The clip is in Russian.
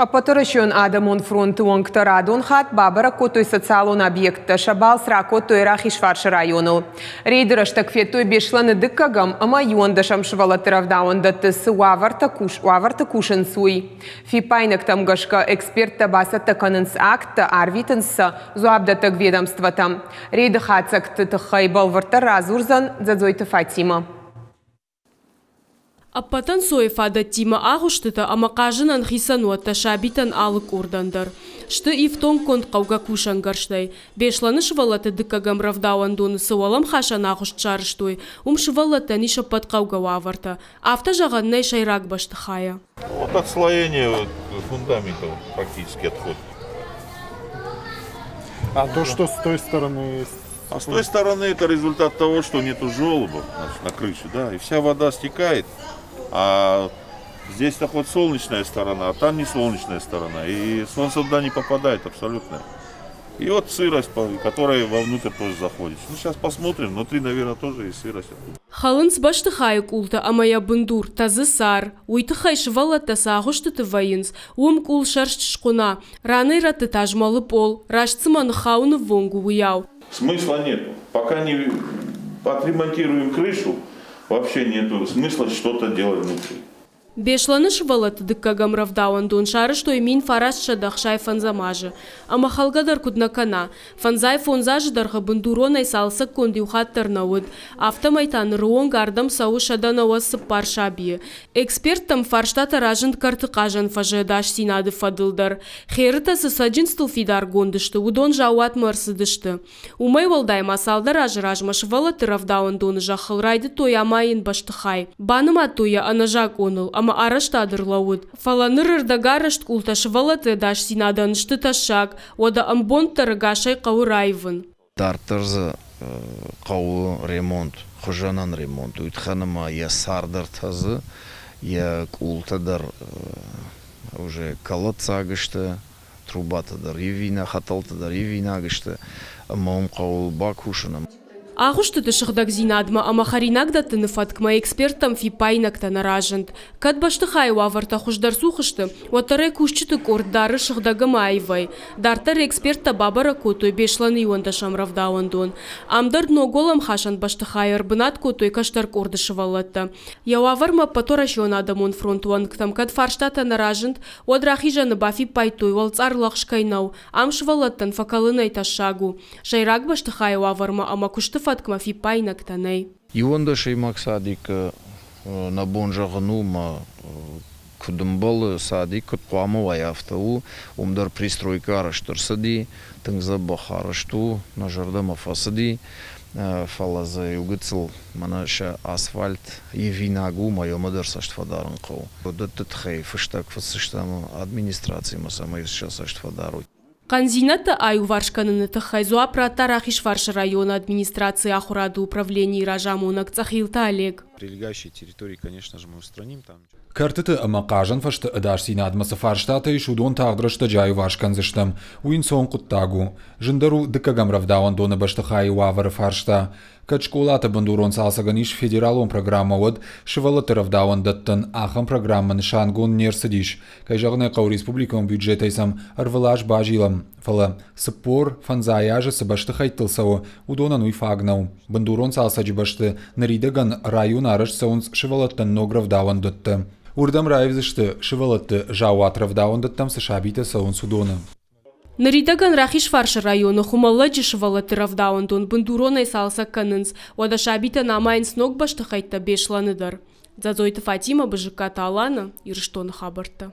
Апатырышын адамон фронты оңктарадон хат бабара котой социалон объекта шабал срако тойра хишваршы району. Рейдерыштак фетой бешланы дыккагам ама юандашам швалатыравдаун даттысы уаварта кушын суй. Фипайнак тамгашка эксперт табаса таканынс акта арвитынса зуабдатак ведомстватам. Рейды хацак тытыхай балварта разурзан задзойты Фатима. Аппатан соефада тима агуштыта амакажынан хисануатта шабитан алык урдандар. Шты ифтон конт кауга кушангарштай. Бешланы швалаты дыккагам равдауан доны сывалам хашан агушт шарыштой. Швалата ниша под кауга ваварта. Авто жаганнай шайрак баштыхая. Вот отслоение фундамента практически отходит. А то, что с той стороны... А с той стороны это результат того, что нету желобов на крыше, да, и вся вода стекает. А здесь так вот солнечная сторона, а там не солнечная сторона. И солнце туда не попадает абсолютно. И вот сырость, которая вовнутрь тоже заходит. Ну, сейчас посмотрим, внутри, наверное, тоже и сырость. Халынс баштыхай култа амая бындур, тазы сар, уйтыхай швалата сагуштыты вайынс, кул шаршт шкуна, раны раты тажмалы пол, рашцыманы хауны вонгу уяу. Смысла нет. Пока не отремонтируем крышу, вообще нету смысла что-то делать внутри. Бешланы швалаты дыккагам равдауан дон шары, что имин фарас шадахшай фанзамажы. Ама халгадар куднакана. Фанзай фонзажы дарха бандуронай салсак конди ухаттар науд. Автомайтан руон гардам сау шаданауа сыппар шабие. Эксперт там фарштата ражент картыкажан фажедаш синады фадылдар. Херыта сысаджин стылфидар гондышты. Удон жауат мырсыдышты. Умай валдай масалдар ажыражма швалаты равдауан доны жахылрайды тоямайын баштыхай. Баныма тоя анажак оныл. Ама араштадыр лауд. Фаланыр ырдагарышт култашвалаты даш синаданышты ташак, ода амбон тарагашай каурайвын. Дартырзы кау ремонт, хожанан ремонт. Уйтханама я сардар тазы, я култадар уже колодцагышты, трубатадар, евина хаталтадар, евинагышты, амам кау бакушанам. Агуштыты шыхдак зинадма, ама харинагда тыныфаткма экспертам фипайнакта наражент. Кад баштыхай ваварта хуждар сухышты, ватаре кушчыты кордары шыхдагам айвай. Дартар эксперта бабара котой бешланы юандашам равдауандон. Амдар ноголам хашан баштыхай арбынат котой каштар кордышы валатта. Яуаварма паторашион адамон фронтуанктам, кад фарштата наражент, одрахижаны бафи пайтой валцар лахшкайнау, амш валаттан факалынай ташагу. Шайрак баштыхай ваварма, ама кушты фаткма фипайнак танай. Ионда шеймак садик на бонжагнума кудымбалы садик кутқуамы ваяфтау умдар пристройка араштырсыди тыңза бахарашту нажарда фасыди фалаза югыцыл манаша асфальт евинагу майомадар саштфадарын қау. Даттытхай фыштак фасыштамы администрации масамай сейчас саштфадару. Канзината аю варшканын тахайзуа пратарахиш варши района администрации ахурады управления ражамунак цахилта Олег. Прилегающие территории, конечно же, мы устраним там. Картыты амакажан фашты ыдаш синадмасы фарштата и шудон тағдырышты жаю варшканзыштым. Уин сон куттагу. Жындару дыккагам равдауан доны баштыхай уавары фаршта. Качкулата бандурон салсаганиш федералон программа вод шывалаты равдауан даттын ахам программа нышангон нерсыдиш. Кайжағны қау республикон бюджетайсам арвылаш бажилам. Фала сыппор фанзаяжы сыбаштыхай тылсау удонан уйфагнау. Бандурон салсаджи башты наридаган район арыш саунс шывалаттан ног равдауан датты. Урдам райвзышты шывалатты жауат равдауан даттам сышабита саунс удоны. Наридаган рахиш фарши району хумалладжи шывалаты равдауан дон бандуронай салсак канынс, ода шабита намайнс ног баштыхайтта бешланыдар. Задзойты Фатима, БЖК Талана, Ирштон хабарта.